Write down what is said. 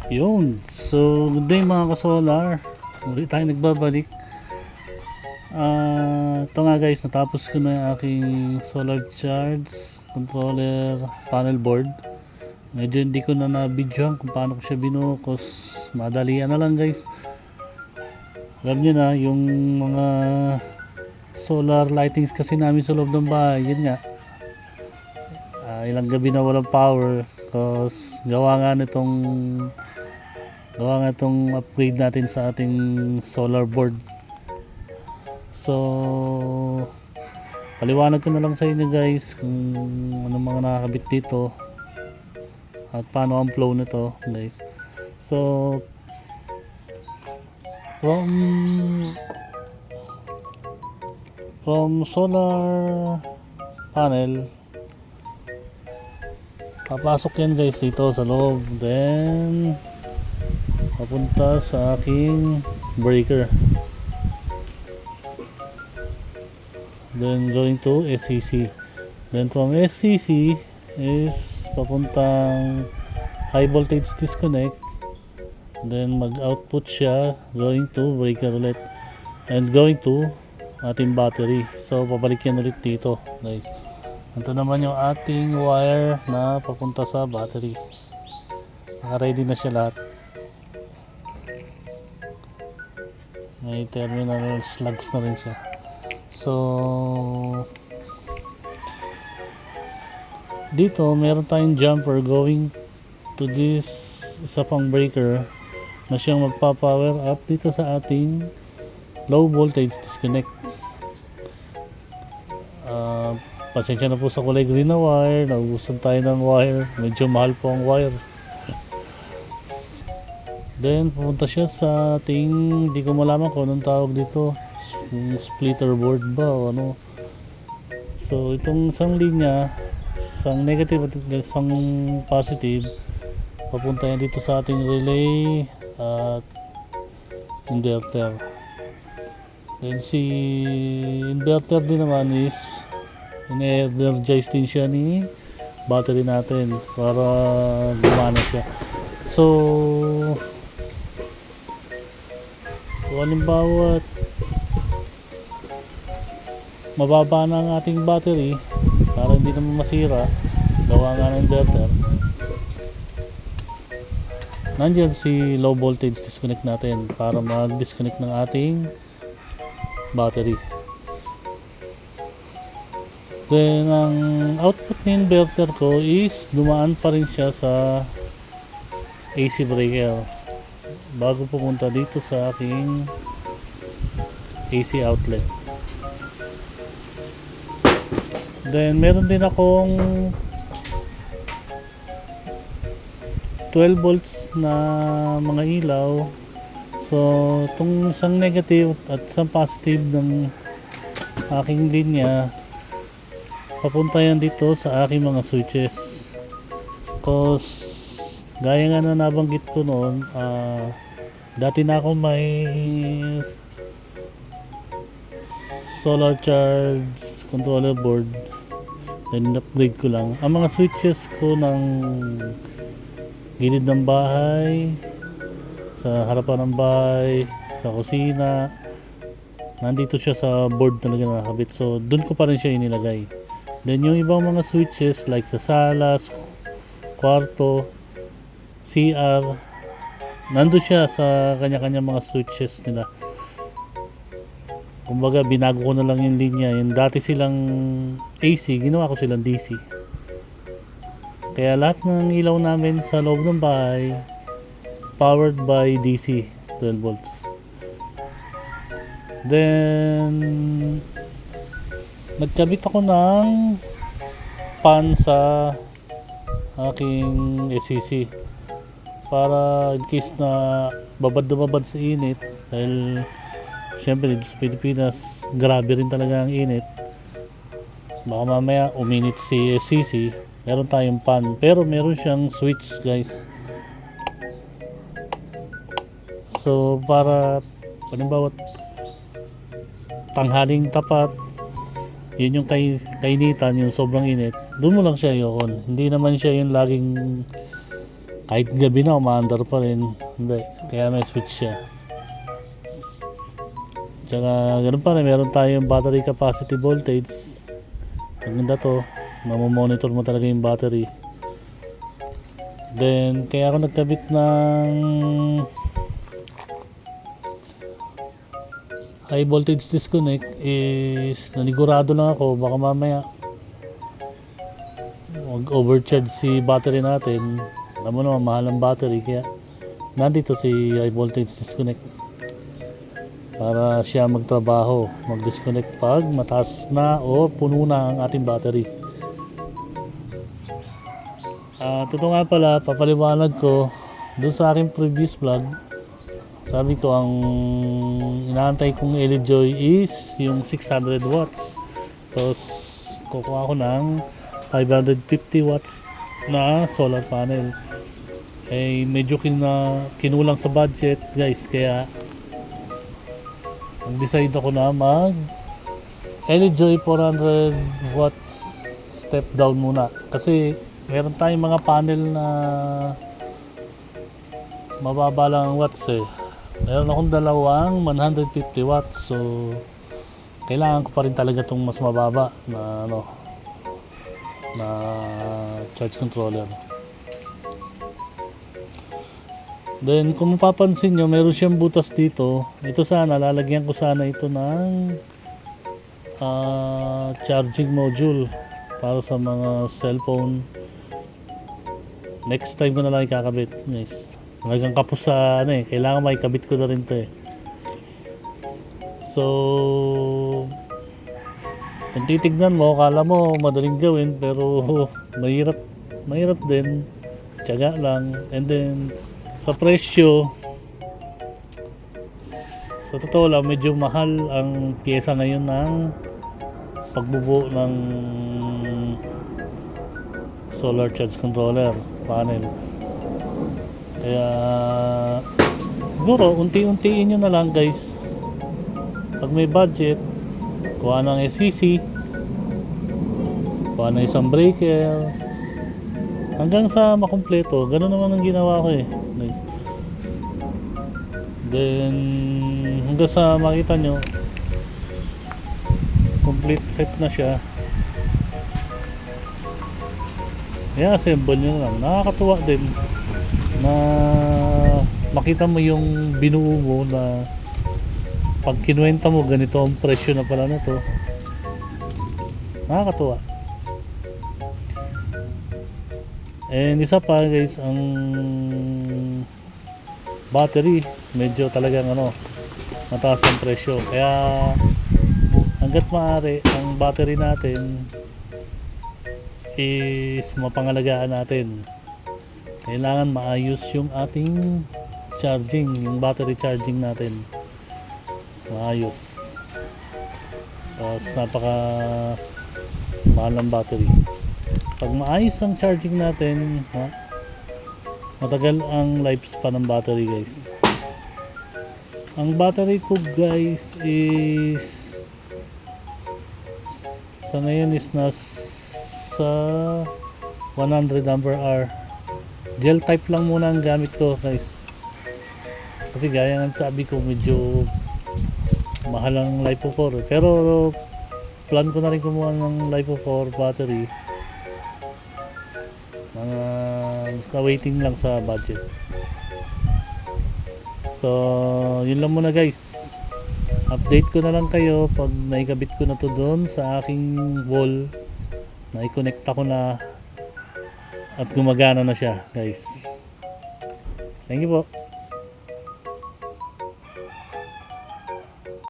Yun. So, good day mga ka-solar. Muli tayo nagbabalik. Ito nga guys, natapos ko na yung aking solar charge controller panel board. Medyo hindi ko na na-videohan kung paano ko siya binukos. Madalian na lang guys. Alam nyo na, yung mga solar lightings kasi namin sa loob ng bahay, yun nga. Ilang gabi na walang power. Cause gawa nga itong upgrade natin sa ating solar board. So paliwanag ko na lang sa inyo guys kung anong mga nakakabit dito at paano ang flow nito guys. So from solar panel, papasok yan guys dito sa loob, then papunta sa aking breaker, then going to SCC, then from SCC is papuntang high voltage disconnect, then mag output siya going to breaker ulit and going to ating battery. So pabalik yan ulit dito guys. Ito naman yung ating wire na papunta sa battery. Naka-ready na siya lahat. May terminal slugs na rin siya. So dito meron tayong jumper going to this isa pang breaker na siyang magpa-power up dito sa ating low voltage disconnect. Pasensya na po sa kulay green na wire, naubusan tayo ng wire, medyo mahal po ang wire. Then pupunta siya sa ating, di ko malaman kung anong tawag dito, splitter board ba o ano. So itong isang linya, isang negative at isang positive, papunta yan dito sa ating relay at inverter. Then si inverter din naman is in-energize din siya ni battery natin para gumana siya. So kung halimbawa mababa na ang ating battery para hindi naman masira, gawa nga ng inverter, nandiyan si low voltage disconnect natin para mag-disconnect ng ating battery. Then ang output ng inverter ko is dumaan pa rin siya sa AC breaker bago pumunta dito sa aking AC outlet. Then meron din akong 12 volts na mga ilaw. So itong isang negative at isang positive ng aking linya, papunta yan dito sa aking mga switches. Cause gaya nga na nabanggit ko noon, dati na ako may solar charge controller board, then upgrade ko lang ang mga switches ko ng gilid ng bahay, sa harapan ng bahay, sa kusina, nandito siya sa board talaga nakakabit. So dun ko pa rin siya inilagay. Then yung ibang mga switches like sa sala, kwarto, CR, nandun siya sa kanya-kanya mga switches nila. Kumbaga binago ko na lang yung linya. Yung dati silang AC, ginawa ko silang DC. Kaya lahat ng ilaw namin sa loob ng bahay powered by DC 12 volts. Then nagkabit ako ng pan sa aking SCC para in case na babad na babad sa init, dahil syempre dito sa Pilipinas grabe rin talaga ang init, baka mamaya uminit si SCC, meron tayong pan pero meron siyang switch guys. So para halimbawa tanghaling tapat, yun yung kainitan, yung sobrang init, doon mo lang siya i-on. Hindi naman siya yung laging Kahit gabi na, umaandar pa rin. Hindi, kaya may switch siya. Tsaka ganun pa rin, meron tayong battery capacity voltage. Ang ganda to, mamomonitor mo talaga yung battery. Then, kaya ako nagkabit ng high voltage disconnect is nanigurado lang ako baka mamaya mag-overcharge si battery natin. Alam mo naman, mahal ang battery, kaya nandito si high voltage disconnect para siya magtrabaho, mag-disconnect pag mataas na o puno na ang ating battery. Ito nga pala, papaliwanag ko doon sa aking previous vlog. Sabi ko, ang inaantay kong LED Joy is yung 600 watts. Tapos kukuha ko ng 550 watts na solar panel. Eh medyo kinulang sa budget guys, kaya nag-decide ako na mag LED Joy 400 watts step down muna. Kasi meron tayong mga panel na mababa lang ang watts eh. Meron akong dalawang 150 watts, so kailangan ko pa rin talaga itong mas mababa na na charge controller. Then kung mapapansin nyo, meron siyang butas dito. Ito sana, lalagyan ko sana ito ng charging module para sa mga cellphone. Next time ko na lang ikakabit guys. Talagang kapos sa kailangan maikabit ko na rin to eh. So kung titignan mo, kala mo madaling gawin, pero mahirap din, tiyaga lang. And then sa presyo, sa totoo lang medyo mahal ang pyesa ngayon ng pagbubuo ng solar charge controller panel. Kaya siguro unti-untiin nyo na lang guys. Pag may budget, kuha ng SCC, kuha ng isang breaker, hanggang sa makumpleto. Ganun naman ang ginawa ko eh. Nice. Then hanggang sa makita nyo complete set na siya. Kaya assemble nyo lang. Nakakatuwa din na makita mo yung binuo mo, na pag kinuwenta mo ganito ang presyo na pala nito. Nakakatuwa. And isa pa guys, ang battery medyo talagang mataas ang presyo, kaya hanggat maaari ang battery natin is mapangalagaan natin. Kailangan maayos yung ating charging, yung battery charging natin maayos. Napaka mahal ng battery. Pag maayos ang charging natin, matagal ang lifespan ng battery guys. Ang battery ko guys is sa ngayon is nasa 100 ampere hour. Gel type lang muna ang gamit ko guys, kasi gaya ng sabi ko, medyo mahal ang LiPo4, pero plan ko na rin kumuha ng LiPo4 battery. Basta waiting lang sa budget. So yun lang muna guys, update ko na lang kayo pag naikabit ko na to doon sa aking wall, na i-connecta ko na at gumagana na siya guys. Thank you po.